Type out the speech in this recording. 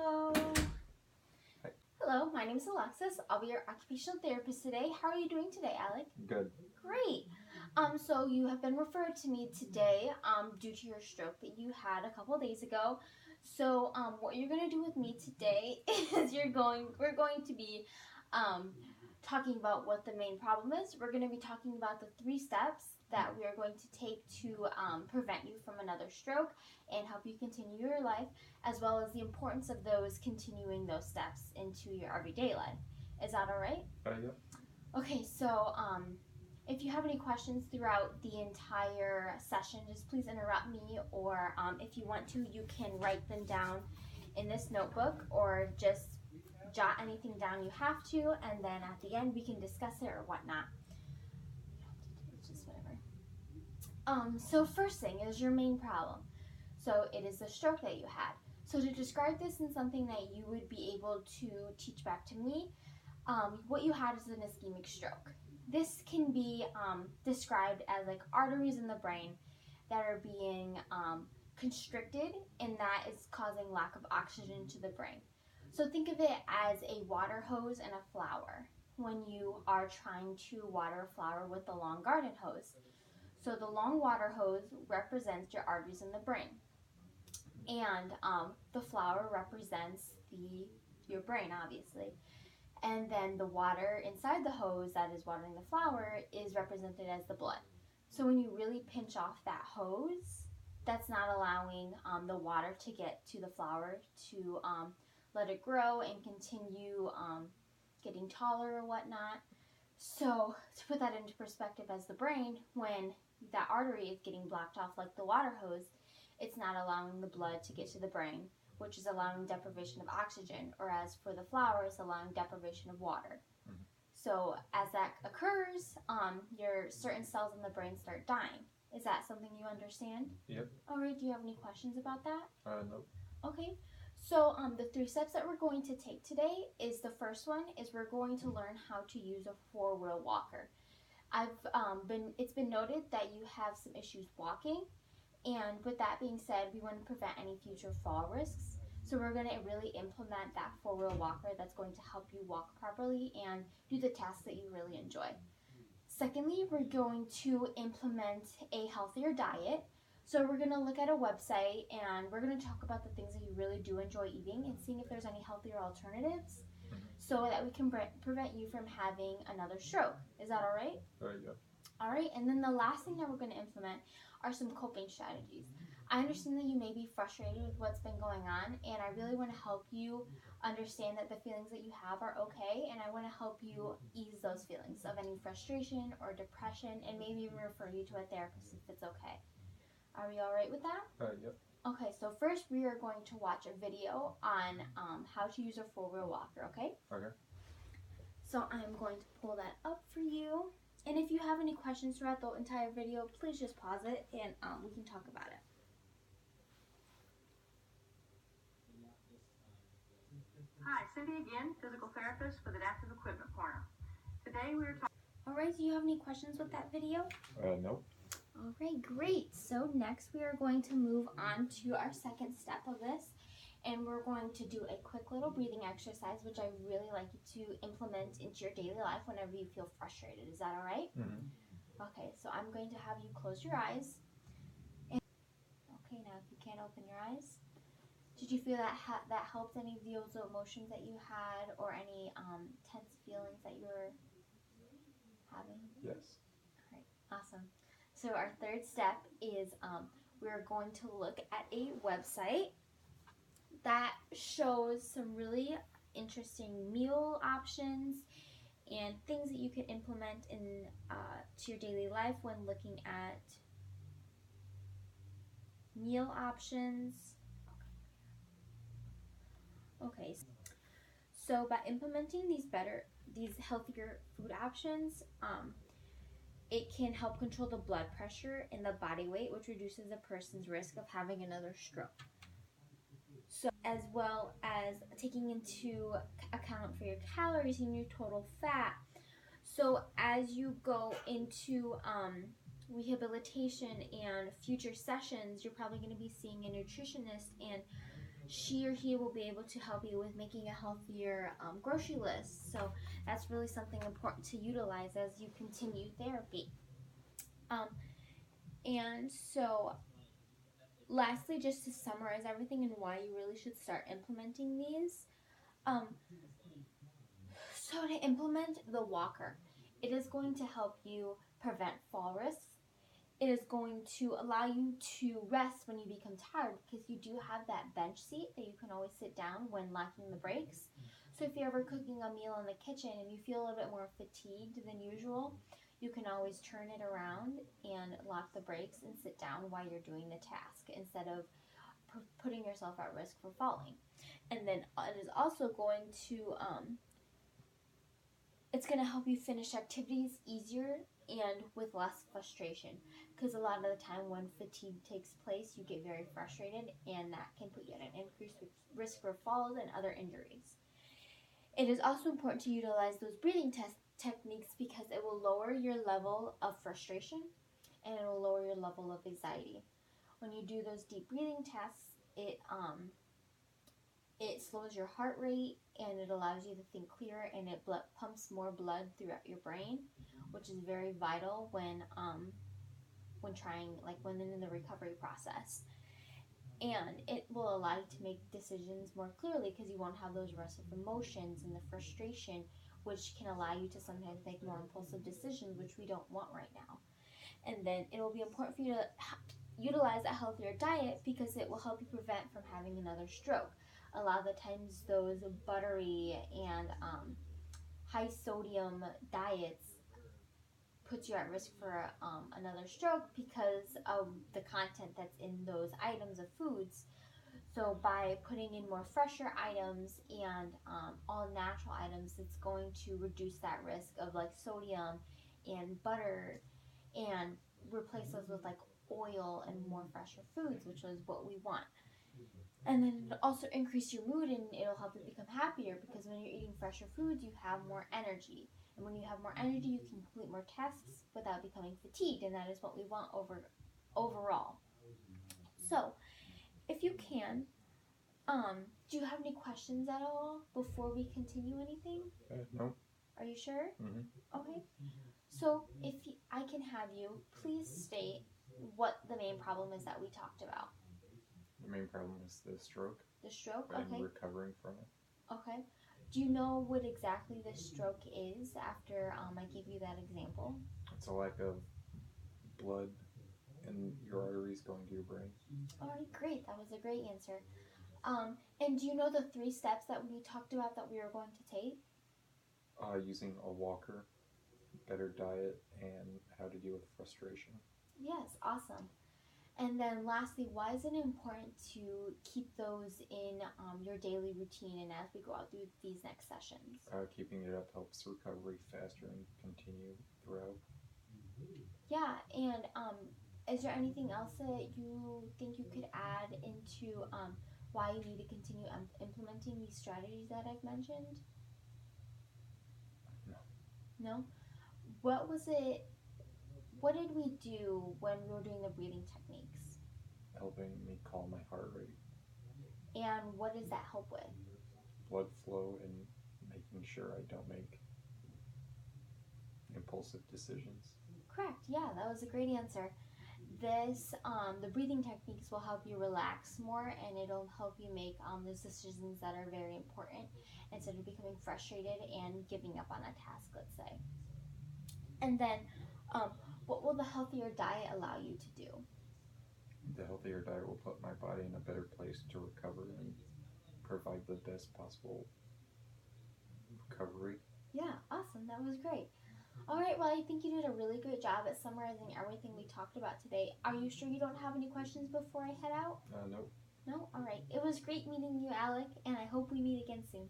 Hello. Hi. Hello, my name is Alexis. I'll be your occupational therapist today. How are you doing today, Alec? Good. Great. So you have been referred to me today due to your stroke that you had a couple days ago. So what you're going to do with me today is we're going to be talking about what the main problem is. We're going to be talking about the 3 steps that we are going to take to prevent you from another stroke and help you continue your life, as well as the importance of continuing those steps into your everyday life. Is that all right? Yeah. Okay, so if you have any questions throughout the entire session, just please interrupt me, or if you want to, you can write them down in this notebook, or just jot anything down you have to, and then at the end we can discuss it or whatnot. It's just whatever. So first thing is your main problem. So it is the stroke that you had. So to describe this in something that you would be able to teach back to me, what you had is an ischemic stroke. This can be described as like arteries in the brain that are being constricted, and that is causing lack of oxygen to the brain. So think of it as a water hose and a flower when you are trying to water a flower with the long garden hose. So the long water hose represents your arteries in the brain, and the flower represents your brain, obviously. And then the water inside the hose that is watering the flower is represented as the blood. So when you really pinch off that hose, that's not allowing the water to get to the flower to let it grow and continue getting taller or whatnot. So to put that into perspective as the brain, when that artery is getting blocked off like the water hose, it's not allowing the blood to get to the brain, which is allowing deprivation of oxygen, or as for the flower, it's allowing deprivation of water. Mm-hmm. So as that occurs, your certain cells in the brain start dying. Is that something you understand? Yep. All right, do you have any questions about that? No. Okay, so the 3 steps that we're going to take today is, the first one is we're going to learn how to use a 4-wheel walker. It's been noted that you have some issues walking, and with that being said, we want to prevent any future fall risks. So we're going to really implement that 4-wheel walker that's going to help you walk properly and do the tasks that you really enjoy. Secondly, we're going to implement a healthier diet. So we're going to look at a website and we're going to talk about the things that you really do enjoy eating and seeing if there's any healthier alternatives, so that we can prevent you from having another stroke. Is that all right? Yeah. All right, and then the last thing that we're going to implement are some coping strategies. I understand that you may be frustrated with what's been going on, and I really want to help you understand that the feelings that you have are okay, and I want to help you ease those feelings of any frustration or depression, and maybe even refer you to a therapist if it's okay. Are we all right with that? Yep. Okay, so first we are going to watch a video on how to use a 4-wheel walker, okay? Okay. So I'm going to pull that up for you. And if you have any questions throughout the entire video, please just pause it and we can talk about it. Hi, Cindy again, physical therapist with Adaptive Equipment Corner. Today we are talking... Alright, do you have any questions with that video? No. Alright, great. So next we are going to move on to our second step of this. And we're going to do a quick little breathing exercise, which I really like you to implement into your daily life whenever you feel frustrated. Is that all right? Mm-hmm. Okay, so I'm going to have you close your eyes. Okay, now if you can't open your eyes, did you feel that that helped any of those emotions that you had, or any tense feelings that you were having? Yes. All right, awesome. So our third step is we're going to look at a website that shows some really interesting meal options and things that you can implement in to your daily life when looking at meal options. Okay, so by implementing these healthier food options, it can help control the blood pressure and the body weight, which reduces a person's risk of having another stroke. So, as well as taking into account for your calories and your total fat. So as you go into rehabilitation and future sessions, you're probably going to be seeing a nutritionist, and she or he will be able to help you with making a healthier grocery list. So that's really something important to utilize as you continue therapy. And so lastly, just to summarize everything and why you really should start implementing these. So to implement the walker, it is going to help you prevent fall risks. It is going to allow you to rest when you become tired, because you do have that bench seat that you can always sit down when lacking the breaks. So if you're ever cooking a meal in the kitchen and you feel a little bit more fatigued than usual, you can always turn it around and lock the brakes and sit down while you're doing the task instead of putting yourself at risk for falling. And then it is also going to it's going to help you finish activities easier and with less frustration, because a lot of the time when fatigue takes place, you get very frustrated, and that can put you at an increased risk for falls and other injuries. It is also important to utilize those breathing techniques, because it will lower your level of frustration and it will lower your level of anxiety. When you do those deep breathing tests, it slows your heart rate, and it allows you to think clearer, and it pumps more blood throughout your brain, which is very vital when in the recovery process. And it will allow you to make decisions more clearly, because you won't have those rush of emotions and the frustration, which can allow you to sometimes make more impulsive decisions, which we don't want right now. And then it will be important for you to utilize a healthier diet, because it will help you prevent from having another stroke. A lot of the times those buttery and high sodium diets puts you at risk for another stroke, because of the content that's in those items of foods. So by putting in more fresher items and all natural items, it's going to reduce that risk of like sodium and butter, and replace those with like oil and more fresher foods, which is what we want. And then it'll also increase your mood, and it'll help you become happier, because when you're eating fresher foods, you have more energy. And when you have more energy, you can complete more tasks without becoming fatigued, and that is what we want overall. So, if you can, do you have any questions at all before we continue anything? No. Are you sure? Mm-hmm. Okay. So, if I can have you, please state what the main problem is that we talked about. The main problem is the stroke. The stroke? I'm Okay. recovering from it. Okay. Do you know what exactly the stroke is after I give you that example? It's a lack of blood in your arteries going to your brain. All right, great. That was a great answer. And do you know the 3 steps that we talked about that we were going to take? Using a walker, better diet, and how to deal with frustration. Yes, awesome. And then lastly, why is it important to keep those in your daily routine and as we go out through these next sessions? Keeping it up helps recovery faster and continue throughout. Yeah, and is there anything else that you think you could add into why you need to continue implementing these strategies that I've mentioned? No? What did we do when we were doing the breathing techniques? Helping me calm my heart rate. And what does that help with? Blood flow and making sure I don't make impulsive decisions. Correct. Yeah, that was a great answer. The breathing techniques will help you relax more, and it'll help you make those decisions that are very important instead of becoming frustrated and giving up on a task, let's say. And then, what will the healthier diet allow you to do? The healthier diet will put my body in a better place to recover and provide the best possible recovery. Yeah, awesome. That was great. All right, well, I think you did a really good job at summarizing everything we talked about today. Are you sure you don't have any questions before I head out? Nope. No? All right. It was great meeting you, Alec, and I hope we meet again soon.